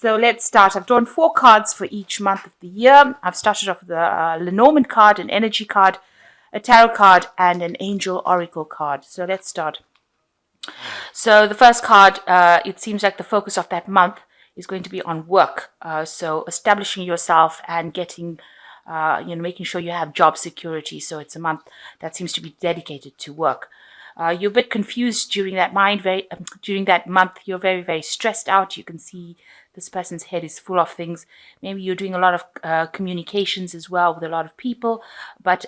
So let's start. I've drawn 4 cards for each month of the year. I've started off with a Lenormand card, an energy card, a tarot card, and an angel oracle card. So let's start. So the first card, it seems like the focus of that month is going to be on work. So establishing yourself and getting, making sure you have job security. So it's a month that seems to be dedicated to work. You're a bit confused during that month. You're very, very stressed out. You can see this person's head is full of things. Maybe you're doing a lot of communications as well with a lot of people, but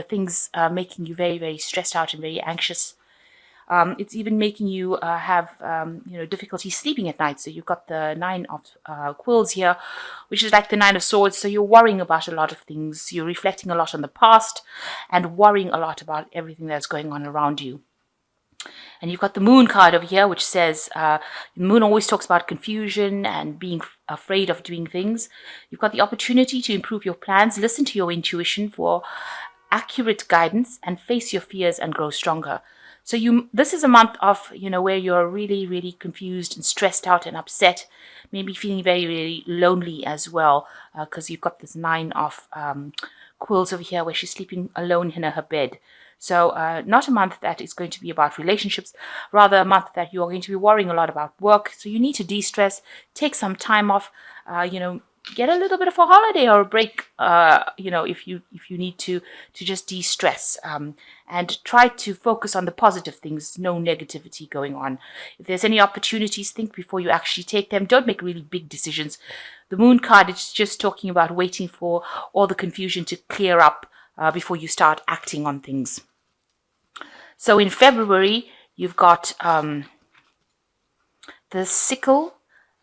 things are making you very, very stressed out and very anxious. It's even making you have difficulty sleeping at night. So you've got the 9 of quills here, which is like the 9 of swords. So you're worrying about a lot of things. You're reflecting a lot on the past and worrying a lot about everything that's going on around you. And you've got the moon card over here, which says the moon always talks about confusion and being afraid of doing things. You've got the opportunity to improve your plans, listen to your intuition for accurate guidance, and face your fears and grow stronger. So this is a month of, where you're really, really confused and stressed out and upset, maybe feeling very, very lonely as well, because you've got this 9 of quills over here where she's sleeping alone in her bed. So not a month that is going to be about relationships, rather a month that you are going to be worrying a lot about work. So you need to de-stress, take some time off, get a little bit of a holiday or a break, if you need to just de-stress, and try to focus on the positive things, no negativity going on. If there's any opportunities, think before you actually take them. Don't make really big decisions. The moon card is just talking about waiting for all the confusion to clear up before you start acting on things. So in February, you've got the sickle,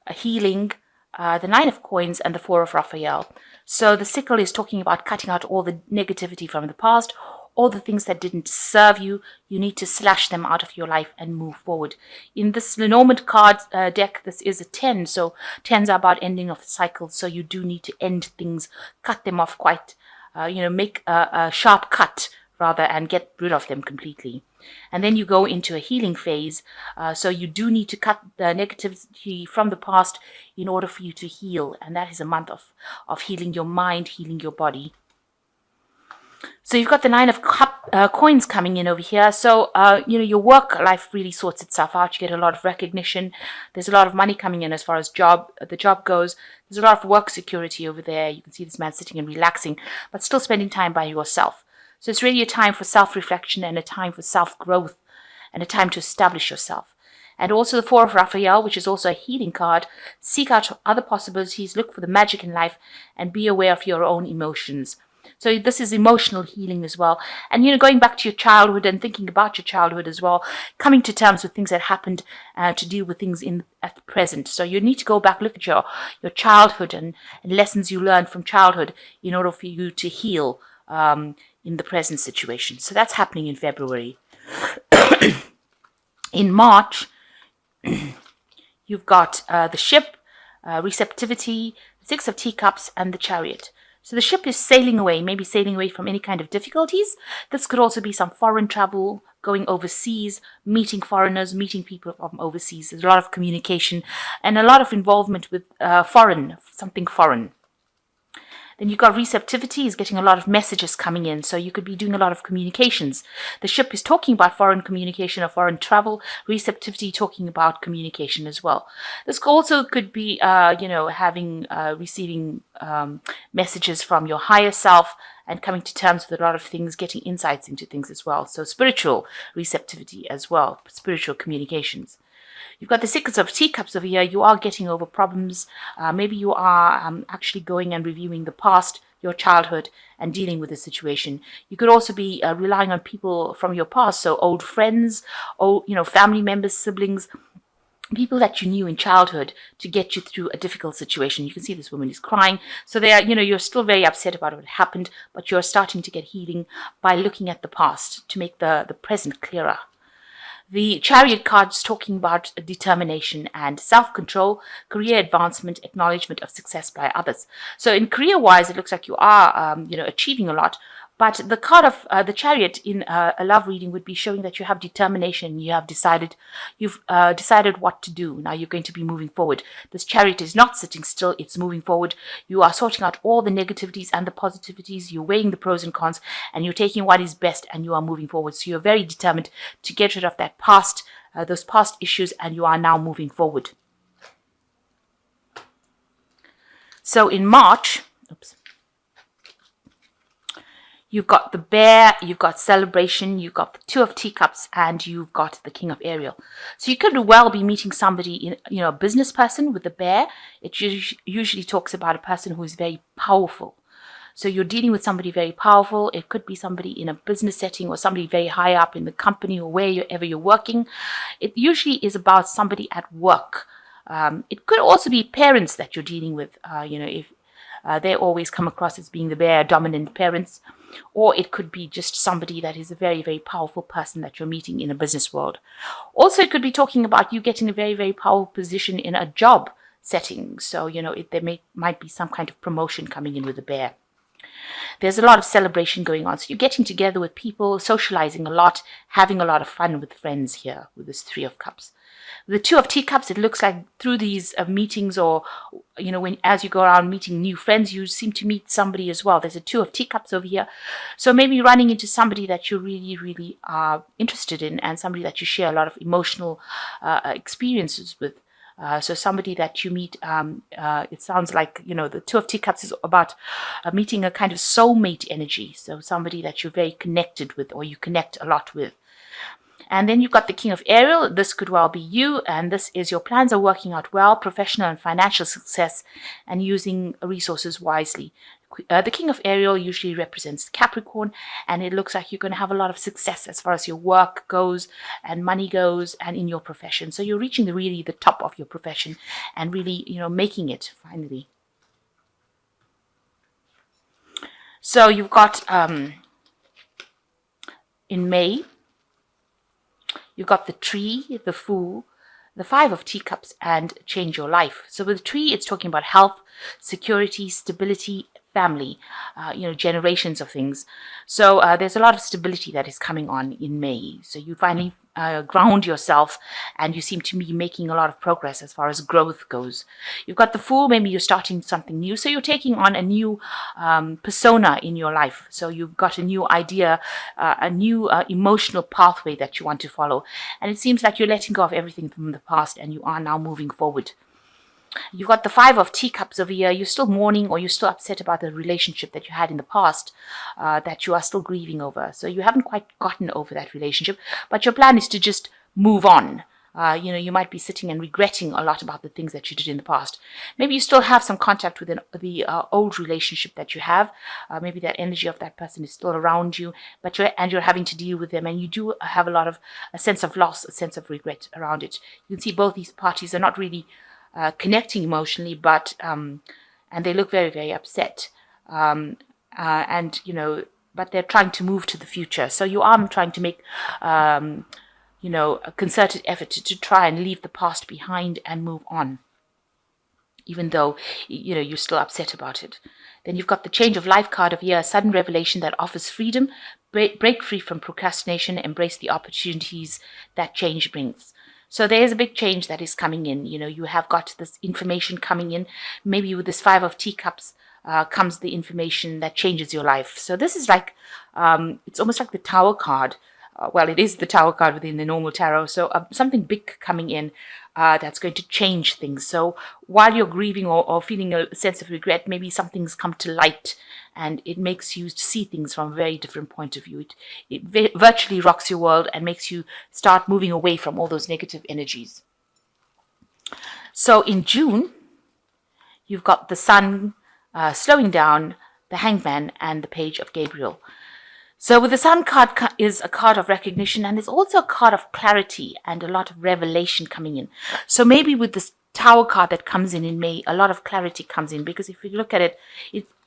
a healing, the 9 of coins, and the 4 of Raphael. So the sickle is talking about cutting out all the negativity from the past, all the things that didn't serve you. You need to slash them out of your life and move forward. In this Lenormand card deck, this is a 10. So 10s are about ending of the cycle. So you do need to end things, cut them off quite, make a sharp cut rather, and get rid of them completely. And then you go into a healing phase. So you do need to cut the negativity from the past in order for you to heal. And that is a month of healing your mind, healing your body. So you've got the 9 of coins coming in over here. So, your work life really sorts itself out. You get a lot of recognition. There's a lot of money coming in as far as the job goes. There's a lot of work security over there. You can see this man sitting and relaxing, but still spending time by yourself. So it's really a time for self-reflection and a time for self-growth and a time to establish yourself. And also the 4 of Raphael, which is also a healing card. Seek out other possibilities, look for the magic in life, and be aware of your own emotions. So this is emotional healing as well. And, going back to your childhood and thinking about your childhood as well, coming to terms with things that happened, to deal with things at the present. So you need to go back, look at your childhood and lessons you learned from childhood in order for you to heal in the present situation. So that's happening in February. In March, you've got the ship, receptivity, 6 of teacups, and the chariot. So the ship is sailing away, maybe sailing away from any kind of difficulties. This could also be some foreign travel, going overseas, meeting foreigners, meeting people from overseas. There's a lot of communication and a lot of involvement with something foreign. Then you've got receptivity, is getting a lot of messages coming in. So you could be doing a lot of communications. The ship is talking about foreign communication or foreign travel. Receptivity talking about communication as well. This also could be, receiving messages from your higher self and coming to terms with a lot of things, getting insights into things as well. So spiritual receptivity as well, spiritual communications. You've got the 6 of teacups over here. You are getting over problems. Maybe you are actually going and reviewing the past, your childhood, and dealing with the situation. You could also be relying on people from your past, so old friends, family members, siblings, people that you knew in childhood to get you through a difficult situation. You can see this woman is crying. So they are, you're still very upset about what happened, but you're starting to get healing by looking at the past to make the present clearer. The chariot card is talking about determination and self-control, career advancement, acknowledgement of success by others. So in career-wise, it looks like you are, achieving a lot, But the card of the Chariot in a love reading would be showing that you have determination. You've decided what to do. Now you're going to be moving forward. This Chariot is not sitting still. It's moving forward. You are sorting out all the negativities and the positivities. You're weighing the pros and cons, and you're taking what is best, and you are moving forward. So you're very determined to get rid of that past, those past issues, and you are now moving forward. So in March, you've got the Bear, you've got Celebration, you've got the Two of Teacups, and you've got the King of Ariel. So you could well be meeting somebody, a business person with the Bear. It usually talks about a person who is very powerful. So you're dealing with somebody very powerful. It could be somebody in a business setting or somebody very high up in the company or wherever you're working. It usually is about somebody at work. It could also be parents that you're dealing with, if they always come across as being the Bear, dominant parents. Or it could be just somebody that is a very, very powerful person that you're meeting in a business world. Also, it could be talking about you getting a very, very powerful position in a job setting. So, there might be some kind of promotion coming in with the Bear. There's a lot of celebration going on. So you're getting together with people, socializing a lot, having a lot of fun with friends here with this Three of Cups. The Two of Teacups, it looks like through these meetings or, as you go around meeting new friends, you seem to meet somebody as well. There's a Two of Teacups over here. So maybe running into somebody that you really, really are interested in and somebody that you share a lot of emotional experiences with. So somebody that you meet, it sounds like, the Two of Teacups is about meeting a kind of soulmate energy. So somebody that you're very connected with or you connect a lot with. And then you've got the King of Ariel. This could well be you, and this is your plans are working out well, professional and financial success, and using resources wisely. The King of Ariel usually represents Capricorn, and it looks like you're going to have a lot of success as far as your work goes and money goes and in your profession. So you're reaching really the top of your profession and really, making it finally. So you've got in May, you've got the Tree, the Fool, the Five of Teacups, and Change Your Life. So with the Tree, it's talking about health, security, stability, family, generations of things. So there's a lot of stability that is coming on in May. So you finally ground yourself and you seem to be making a lot of progress as far as growth goes. You've got the Fool, maybe you're starting something new. So you're taking on a new persona in your life. So you've got a new idea, a new emotional pathway that you want to follow. And it seems like you're letting go of everything from the past and you are now moving forward. You've got the Five of Teacups over here. You're still mourning or you're still upset about the relationship that you had in the past that you are still grieving over. So you haven't quite gotten over that relationship, but your plan is to just move on. You might be sitting and regretting a lot about the things that you did in the past. Maybe you still have some contact with the old relationship that you have. Maybe that energy of that person is still around you, but you're having to deal with them, and you do have a sense of loss, a sense of regret around it. You can see both these parties are not really connecting emotionally, but and they look very, very upset, but they're trying to move to the future. So you are trying to make a concerted effort to try and leave the past behind and move on, even though you're still upset about it. Then you've got the Change of Life card of here, a sudden revelation that offers freedom. Break free from procrastination, embrace the opportunities that change brings. So there is a big change that is coming in. You have got this information coming in. Maybe with this Five of Teacups comes the information that changes your life. So this is like, it's almost like the Tower card. Well, it is the Tower card within the normal tarot. So something big coming in that's going to change things. So while you're grieving or feeling a sense of regret, maybe something's come to light and it makes you see things from a very different point of view. It virtually rocks your world and makes you start moving away from all those negative energies. So in June, you've got the Sun slowing down, the Hangman, and the Page of Gabriel. So with the Sun card is a card of recognition, and it's also a card of clarity and a lot of revelation coming in. So maybe with this Tower card that comes in May, a lot of clarity comes in, because if you look at it,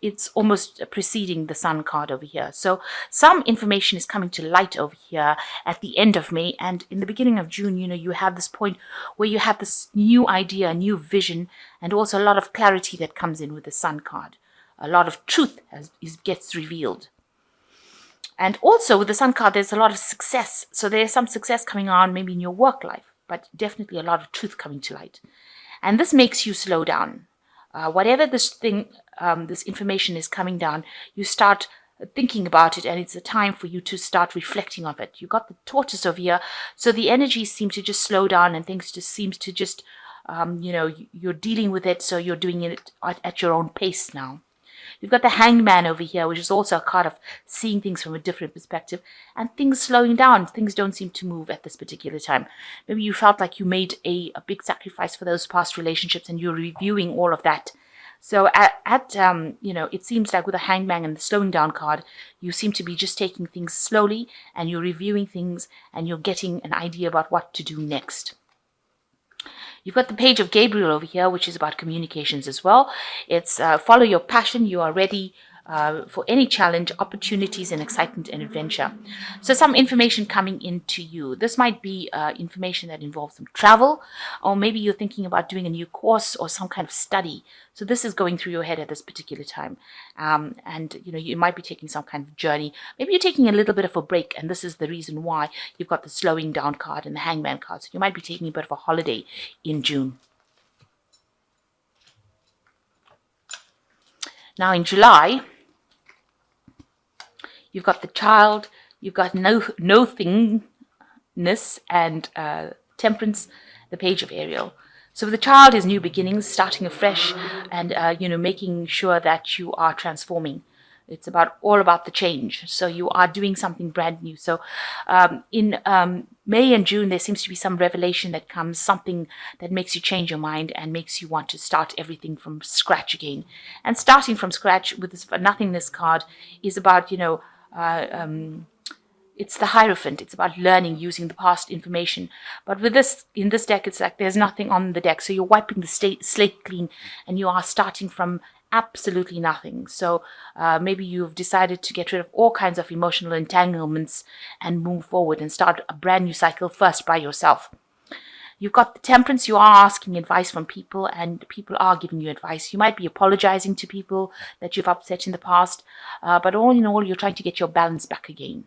it's almost preceding the Sun card over here. So some information is coming to light over here at the end of May, and in the beginning of June, you have this point where you have this new idea, new vision, and also a lot of clarity that comes in with the Sun card. A lot of truth gets revealed. And also with the Sun card, there's a lot of success. So there's some success coming on maybe in your work life, but definitely a lot of truth coming to light. And this makes you slow down. Whatever this information is coming down, you start thinking about it, and it's a time for you to start reflecting on it. You got the tortoise over here, so the energies seem to just slow down, and things just seems to just, you're dealing with it, so you're doing it at your own pace now. You've got the Hangman over here, which is also a card of seeing things from a different perspective and things slowing down. Things don't seem to move at this particular time. Maybe you felt like you made a big sacrifice for those past relationships and you're reviewing all of that. So it seems like with the Hangman and the slowing down card, you seem to be just taking things slowly and you're reviewing things and you're getting an idea about what to do next. You've got the Page of Gabriel over here, which is about communications as well. It's follow your passion. You are ready for any challenge, opportunities, and excitement and adventure. So some information coming into you. This might be information that involves some travel, or maybe you're thinking about doing a new course or some kind of study. So this is going through your head at this particular time. And you might be taking some kind of journey. Maybe you're taking a little bit of a break, and this is the reason why you've got the slowing down card and the Hangman card. So you might be taking a bit of a holiday in June. Now in July, you've got the Child, you've got nothingness and Temperance, the Page of Ariel. So the Child is new beginnings, starting afresh, and making sure that you are transforming. It's all about the change. So you are doing something brand new. So in May and June, there seems to be some revelation that comes, something that makes you change your mind and makes you want to start everything from scratch again. And starting from scratch with this nothingness card is about, it's the Hierophant. It's about learning using the past information. But with this, in this deck, it's like there's nothing on the deck. So you're wiping the slate clean and you are starting from absolutely nothing. So maybe you've decided to get rid of all kinds of emotional entanglements and move forward and start a brand new cycle first by yourself. You've got the Temperance. You are asking advice from people and people are giving you advice. You might be apologizing to people that you've upset in the past, but all in all, you're trying to get your balance back again.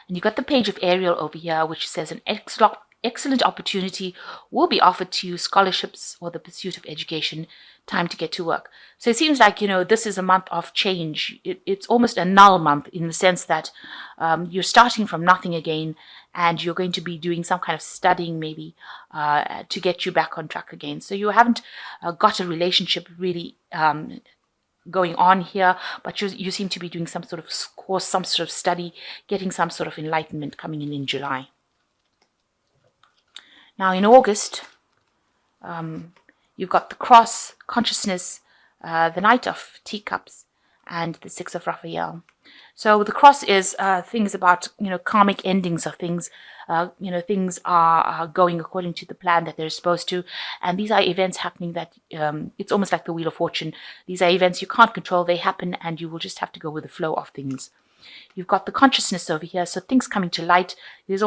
And you've got the Page of Ariel over here, which says an excellent opportunity will be offered to you, scholarships or the pursuit of education, time to get to work. So it seems like, this is a month of change. It's almost a null month in the sense that you're starting from nothing again and you're going to be doing some kind of studying maybe to get you back on track again. So you haven't got a relationship really going on here, but you seem to be doing some sort of course, some sort of study, getting some sort of enlightenment coming in July. Now in August, you've got the Cross, Consciousness, the Knight of Teacups, and the Six of Raphael. So the Cross is things about, karmic endings of things. Things are going according to the plan that they're supposed to. And these are events happening that it's almost like the Wheel of Fortune. These are events you can't control. They happen and you will just have to go with the flow of things. You've got the Consciousness over here, so things coming to light. There's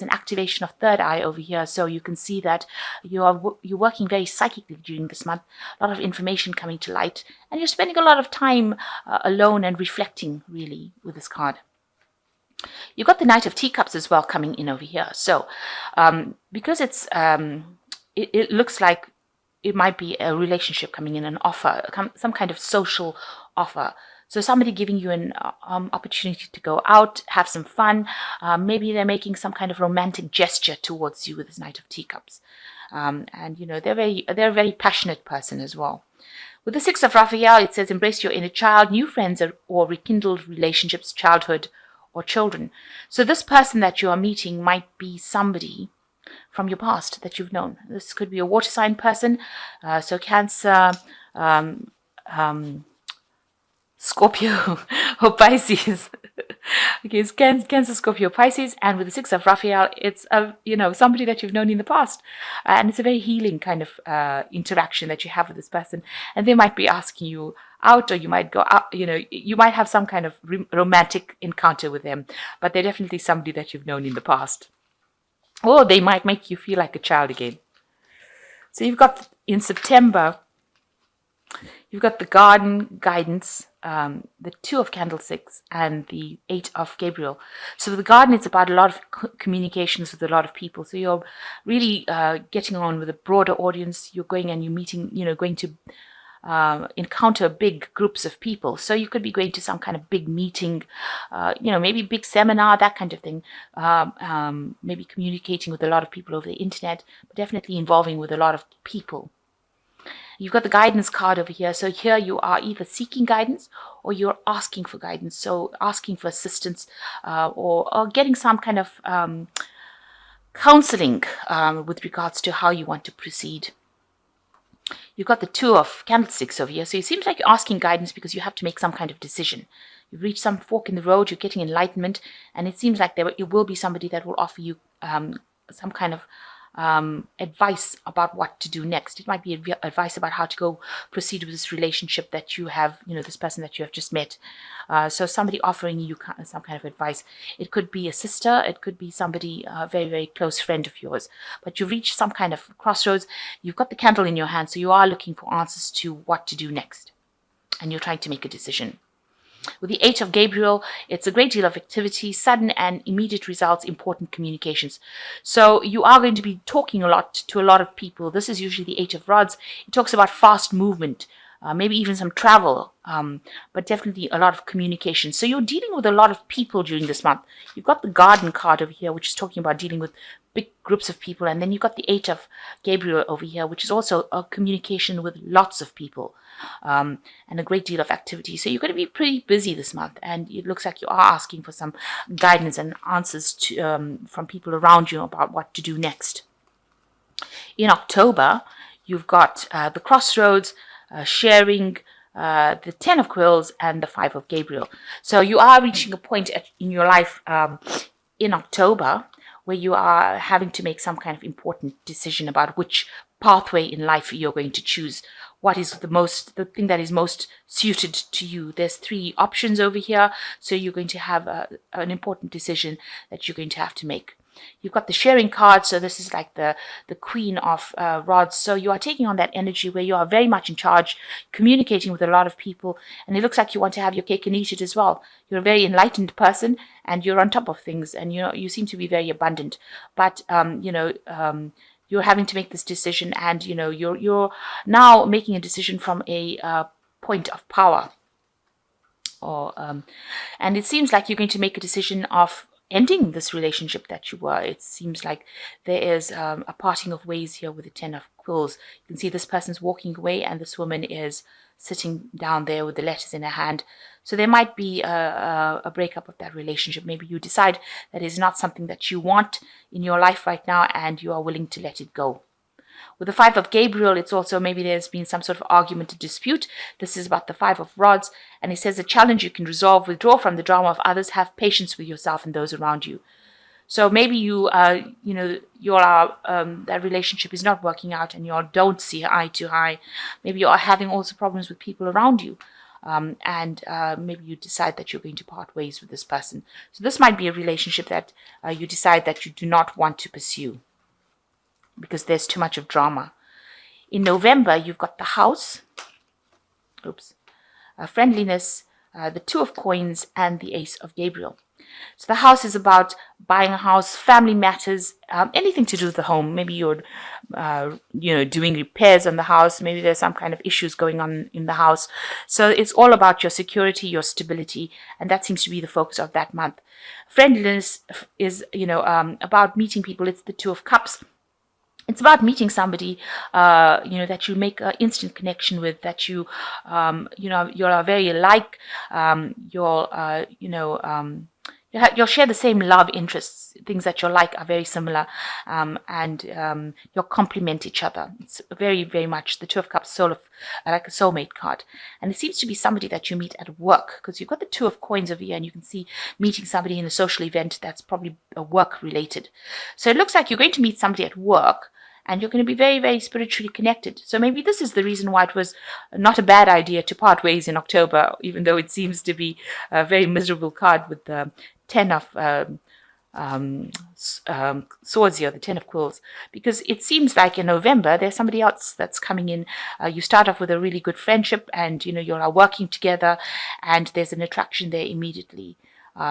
an activation of third eye over here, so you can see that you're working very psychically during this month. A lot of information coming to light, and you're spending a lot of time alone and reflecting really with this card. You've got the Knight of Teacups as well coming in over here. So because it's it looks like it might be a relationship coming in, an offer, some kind of social offer. So somebody giving you an opportunity to go out, have some fun. Maybe they're making some kind of romantic gesture towards you with this Knight of Teacups. And they're a very passionate person as well. With the Six of Raphael, it says embrace your inner child, new friends or rekindled relationships, childhood or children. So this person that you are meeting might be somebody from your past that you've known. This could be a water sign person, so Cancer, Scorpio or Pisces. Okay, it's Cancer, Scorpio, Pisces, and with the Six of Raphael, it's somebody that you've known in the past, and it's a very healing kind of interaction that you have with this person, and they might be asking you out, or you might go out. You might have some kind of romantic encounter with them, but they're definitely somebody that you've known in the past, or they might make you feel like a child again. So you've got in September. You've got the garden guidance, the 2 of candlesticks, and the 8 of Gabriel. So the garden, it's about a lot of communications with a lot of people. So you're really getting on with a broader audience. You're going and you're meeting, going to encounter big groups of people. So you could be going to some kind of big meeting, maybe big seminar, that kind of thing. Maybe communicating with a lot of people over the internet, but definitely involving with a lot of people. You've got the guidance card over here. So here you are either seeking guidance or you're asking for guidance. So asking for assistance or getting some kind of counseling with regards to how you want to proceed. You've got the 2 of candlesticks over here. So it seems like you're asking guidance because you have to make some kind of decision. You've reached some fork in the road. You're getting enlightenment. And it seems like there will be somebody that will offer you some kind of advice about what to do next. It might be advice about how to go proceed with this relationship that you have, this person that you have just met. So somebody offering you some kind of advice. It could be a sister. It could be somebody, a very, very close friend of yours. But you've reached some kind of crossroads. You've got the candle in your hand. So you are looking for answers to what to do next. And you're trying to make a decision. With the 8 of Gabriel, it's a great deal of activity, sudden and immediate results, important communications. So you are going to be talking a lot to a lot of people. This is usually the 8 of Rods. It talks about fast movement, maybe even some travel, but definitely a lot of communication. So you're dealing with a lot of people during this month. You've got the garden card over here, which is talking about dealing with big groups of people. And then you've got the 8 of Gabriel over here, which is also a communication with lots of people. And a great deal of activity. So you're going to be pretty busy this month, and it looks like you are asking for some guidance and answers from people around you about what to do next. In October, you've got the crossroads, sharing, the 10 of Quills, and the 5 of Gabriel. So you are reaching a point in your life in October where you are having to make some kind of important decision about which pathway in life you're going to choose. What is the thing that is most suited to you? There's 3 options over here. So you're going to have an important decision that you're going to have to make. You've got the sharing card. So this is like the Queen of Rods. So you are taking on that energy where you are very much in charge, communicating with a lot of people. And it looks like you want to have your cake and eat it as well. You're a very enlightened person and you're on top of things. And you seem to be very abundant. But, you're having to make this decision, and you're now making a decision from a point of power, and it seems like you're going to make a decision of ending this relationship that you were. It seems like there is a parting of ways here with the 10 of Quills. You can see this person's walking away, and this woman is sitting down there with the letters in her hand. So there might be a breakup of that relationship. Maybe you decide that is not something that you want in your life right now, and you are willing to let it go. With the 5 of Gabriel, it's also maybe there's been some sort of argument or dispute. This is about the 5 of Rods, and it says a challenge you can resolve, withdraw from the drama of others, have patience with yourself and those around you. So maybe that relationship is not working out and you all don't see eye to eye. Maybe you are having also problems with people around you. And maybe you decide that you're going to part ways with this person. So this might be a relationship that you decide that you do not want to pursue because there's too much of drama. In November, you've got the House, friendliness, the 2 of Coins, and the Ace of Gabriel. So the House is about buying a house, family matters, anything to do with the home. Maybe you're, doing repairs on the house. Maybe there's some kind of issues going on in the house. So it's all about your security, your stability, and that seems to be the focus of that month. Friendliness is, about meeting people. It's the 2 of Cups. It's about meeting somebody, that you make an instant connection with, that you are very alike. You'll share the same love interests. Things that you like are very similar, and you'll complement each other. It's very, very much the 2 of Cups, like a soulmate card. And it seems to be somebody that you meet at work, because you've got the 2 of Coins over here, and you can see meeting somebody in a social event that's probably work related. So it looks like you're going to meet somebody at work, and you're going to be very, very spiritually connected. So maybe this is the reason why it was not a bad idea to part ways in October, even though it seems to be a very miserable card with the 10 of swords here, the Ten of Quills, because it seems like in November there's somebody else that's coming in. You start off with a really good friendship, and you are working together, and there's an attraction there immediately.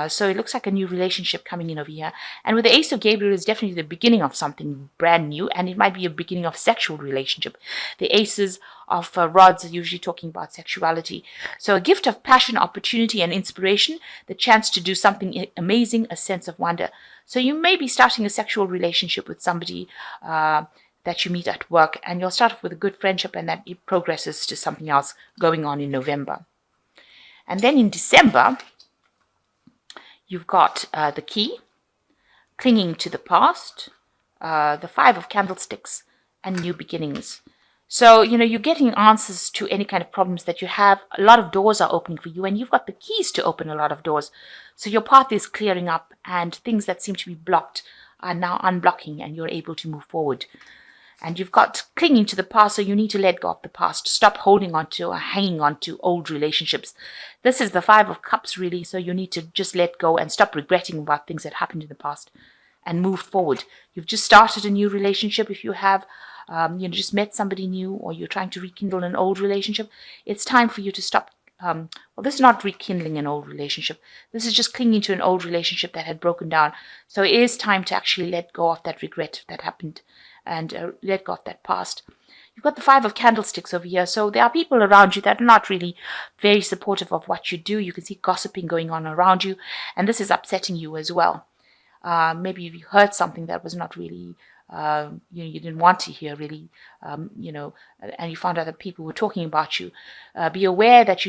So it looks like a new relationship coming in over here. And with the Ace of Gabriel is definitely the beginning of something brand new, and it might be a beginning of sexual relationship. The Aces of Rods are usually talking about sexuality. So a gift of passion, opportunity, and inspiration, the chance to do something amazing, a sense of wonder. So you may be starting a sexual relationship with somebody that you meet at work, and you'll start off with a good friendship, and that it progresses to something else going on in November. And then in December, you've got the Key, clinging to the past, the Five of Candlesticks, and new beginnings. So, you're getting answers to any kind of problems that you have. A lot of doors are opening for you, and you've got the keys to open a lot of doors. So your path is clearing up, and things that seem to be blocked are now unblocking, and you're able to move forward. And you've got clinging to the past, so you need to let go of the past. Stop holding on to or hanging on to old relationships. This is the Five of Cups, really, so you need to just let go and stop regretting about things that happened in the past and move forward. You've just started a new relationship. If you have just met somebody new, or you're trying to rekindle an old relationship, it's time for you to stop. This is not rekindling an old relationship. This is just clinging to an old relationship that had broken down. So it is time to actually let go of that regret that happened, and let go of that past. You've got the Five of Candlesticks over here. So there are people around you that are not really very supportive of what you do. You can see gossiping going on around you, and this is upsetting you as well. Maybe you heard something that was not really, you didn't want to hear really, and you found out that people were talking about you. Be aware that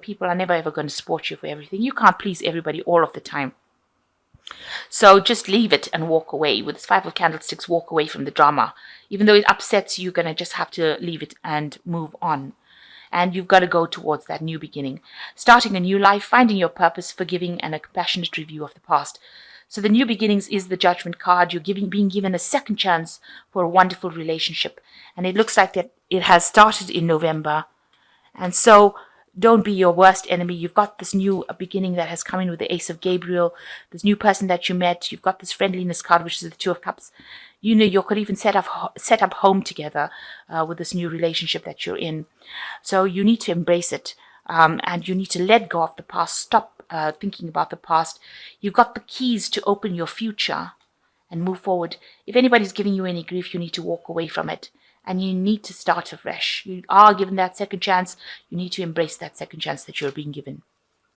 people are never ever going to support you for everything. You can't please everybody all of the time. So just leave it and walk away. With this Five of Candlesticks, walk away from the drama. Even though it upsets you, you're going to just have to leave it and move on. And you've got to go towards that new beginning. Starting a new life, finding your purpose, forgiving, and a compassionate review of the past. So the new beginnings is the Judgment card. You're being given a second chance for a wonderful relationship. And it looks like that it has started in November. And so don't be your worst enemy. You've got this new beginning that has come in with the Ace of Gabriel, this new person that you met. You've got this friendliness card, which is the Two of Cups. You could even set up home together with this new relationship that you're in. So you need to embrace it, and you need to let go of the past. Stop thinking about the past. You've got the keys to open your future and move forward. If anybody's giving you any grief, you need to walk away from it. And you need to start afresh. You are given that second chance. You need to embrace that second chance that you're being given.